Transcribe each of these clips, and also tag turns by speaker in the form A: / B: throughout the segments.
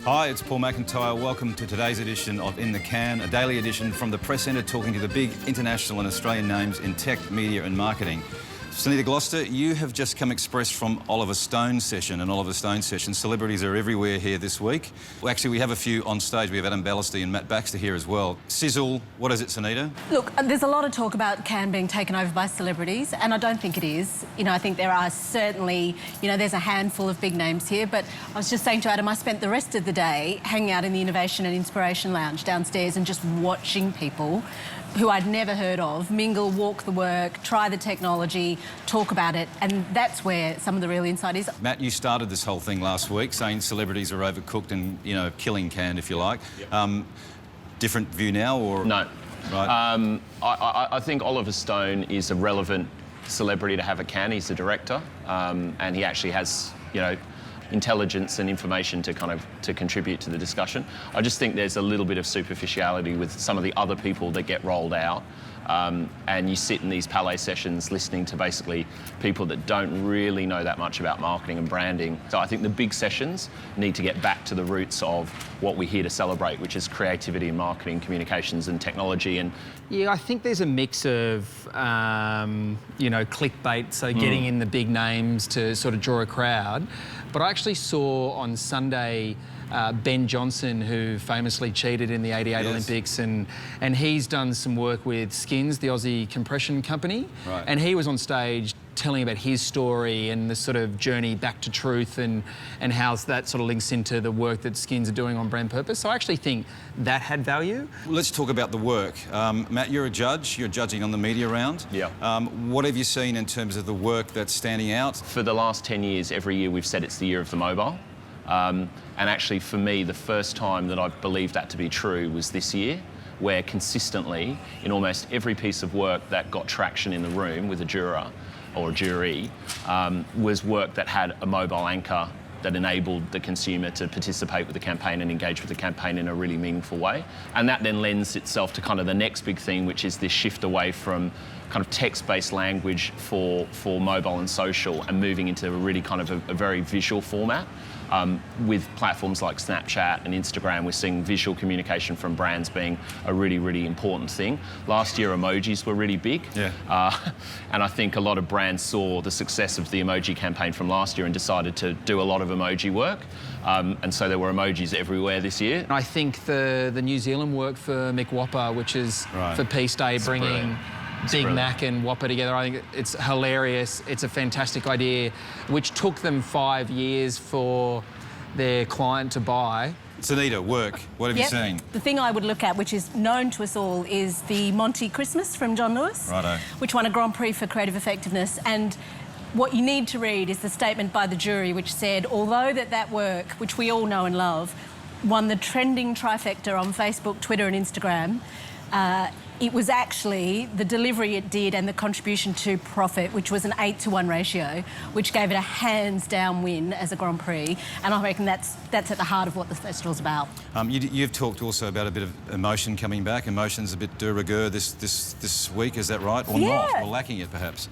A: Hi, it's Paul McIntyre. Welcome to today's edition of In the Can, a daily edition from the Press Centre talking to the big international and Australian names in tech, media and marketing. Celebs Gloster, you have just come express from Oliver Stone's session, an Oliver Stone session. Celebrities are everywhere here this week. Well, actually, we have a few on stage. We have Adam Ballesty and Matt Baxter here as well. Sizzle, what is it, Sunita?
B: Look, there's a lot of talk about Cannes being taken over by celebrities, and I don't think it is. You know, I think there are certainly, there's a handful of big names here, but I was just saying to Adam, I spent the rest of the day hanging out in the Innovation and Inspiration Lounge downstairs and just watching people who I'd never heard of mingle, walk the work, try the technology, talk about it, and that's where some of the real insight is.
A: Matt, you started this whole thing last week saying celebrities are overcooked and, killing Cannes, if you like. Yep. Different view now, or...?
C: No.
A: Right.
C: I think Oliver Stone is a relevant celebrity to have at Cannes. He's a director, and he actually has, intelligence and information to contribute to the discussion. I just think there's a little bit of superficiality with some of the other people that get rolled out, and you sit in these Palais sessions listening to basically people that don't really know that much about marketing and branding. So I think the big sessions need to get back to the roots of what we're here to celebrate, which is creativity and marketing, communications and technology. And
D: yeah, I think there's a mix of, clickbait, so getting in the big names to sort of draw a crowd. But I actually saw on Sunday Ben Johnson, who famously cheated in the '88 Olympics, and he's done some work with Skins, the Aussie compression company.
A: Right.
D: And he was on stage telling about his story and the sort of journey back to truth and how that sort of links into the work that Skins are doing on brand purpose. So I actually think that had value.
A: Let's talk about the work. Matt, you're a judge. You're judging on the media round.
C: Yeah.
A: What have you seen in terms of the work that's standing out?
C: For the last 10 years, every year we've said it's the year of the mobile. And actually, for me, the first time that I believed that to be true was this year, where consistently, in almost every piece of work that got traction in the room with a juror or a jury, was work that had a mobile anchor that enabled the consumer to participate with the campaign and engage with the campaign in a really meaningful way. And that then lends itself to kind of the next big thing, which is this shift away from kind of text-based language for mobile and social and moving into a really kind of a very visual format. With platforms like Snapchat and Instagram, we're seeing visual communication from brands being a really, really important thing. Last year, emojis were really big.
A: Yeah.
C: And I think a lot of brands saw the success of the emoji campaign from last year and decided to do a lot of emoji work. And so there were emojis everywhere this year.
D: I think the New Zealand work for Mick Whopper, which is for Peace Day, bringing Big Mac and Whopper together. I think it's hilarious. It's a fantastic idea, which took them 5 years for their client to buy.
A: Sunita, work. What have you seen?
B: The thing I would look at, which is known to us all, is the Monty Christmas from John Lewis,
A: Righto.
B: which won a Grand Prix for creative effectiveness. And what you need to read is the statement by the jury, which said, although that work, which we all know and love, won the trending trifecta on Facebook, Twitter and Instagram, it was actually the delivery it did and the contribution to profit, which was an 8-to-1 ratio, which gave it a hands-down win as a Grand Prix. And I reckon that's at the heart of what the festival's about.
A: You've talked also about a bit of emotion coming back. Emotion's a bit de rigueur this week, is that right? Or not? Or lacking it, perhaps?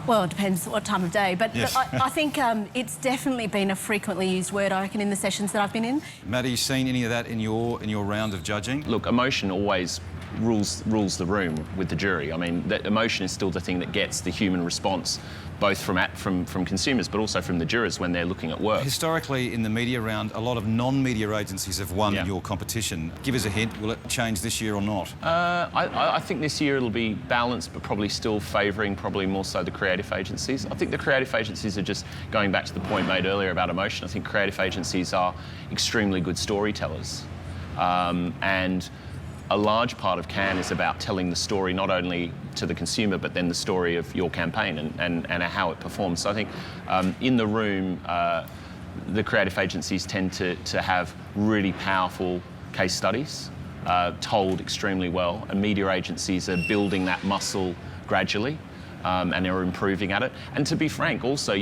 B: Well, it depends what time of day, but I think it's definitely been a frequently used word, I reckon, in the sessions that I've been in.
A: Matt, have you seen any of that in your round of judging?
C: Look, emotion always rules the room with the jury. I mean, that emotion is still the thing that gets the human response, both from consumers, but also from the jurors when they're looking at work.
A: Historically, in the media round, a lot of non-media agencies have won your competition. Give us a hint. Will it change this year or not?
C: I think this year it'll be balanced, but probably still favouring probably more so the creative agencies. I think the creative agencies are just going back to the point made earlier about emotion. I think creative agencies are extremely good storytellers, and a large part of Cannes is about telling the story not only to the consumer, but then the story of your campaign and how it performs. So I think in the room, the creative agencies tend to have really powerful case studies told extremely well, and media agencies are building that muscle gradually. And they're improving at it. And to be frank, also,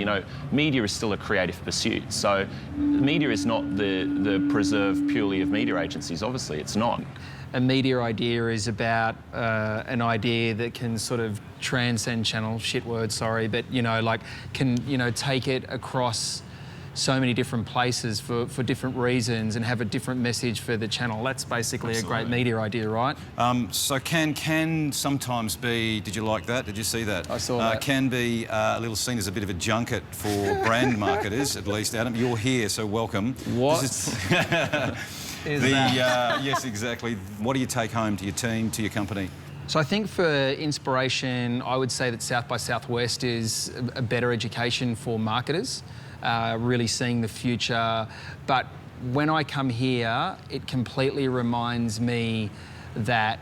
C: media is still a creative pursuit. So media is not the preserve purely of media agencies. Obviously, it's not.
D: A media idea is about an idea that can sort of transcend channel, shit word, sorry, but, can, take it across so many different places for different reasons and have a different message for the channel. That's basically a great media idea, right?
A: So can sometimes be, did you like that? Did you see that?
D: I saw that.
A: Can be a little seen as a bit of a junket for brand marketers, at least. Adam, you're here, so welcome.
D: What?
A: Yes, exactly. What do you take home to your team, to your company?
D: So I think for inspiration, I would say that South by Southwest is a better education for marketers, really seeing the future. But when I come here, it completely reminds me that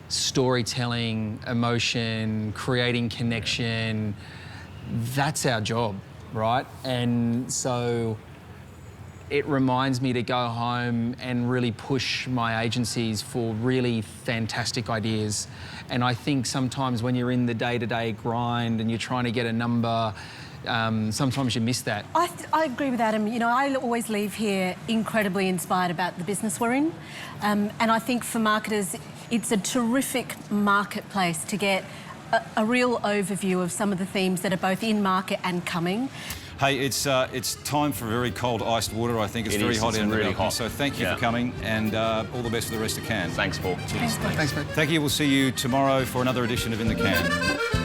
D: storytelling, emotion, creating connection, that's our job, right? And so it reminds me to go home and really push my agencies for really fantastic ideas. And I think sometimes when you're in the day-to-day grind and you're trying to get a number, sometimes you miss that.
B: I agree with Adam. You know, I always leave here incredibly inspired about the business we're in. And I think for marketers, it's a terrific marketplace to get a real overview of some of the themes that are both in market and coming.
A: Hey, it's time for very cold iced water, I think. It's very hot in
C: really hot.
A: So thank you for coming, and all the best for the rest of Can.
C: Thanks, Paul.
B: Thanks,
D: Thanks, mate.
A: Thank you. We'll see you tomorrow for another edition of In the Can.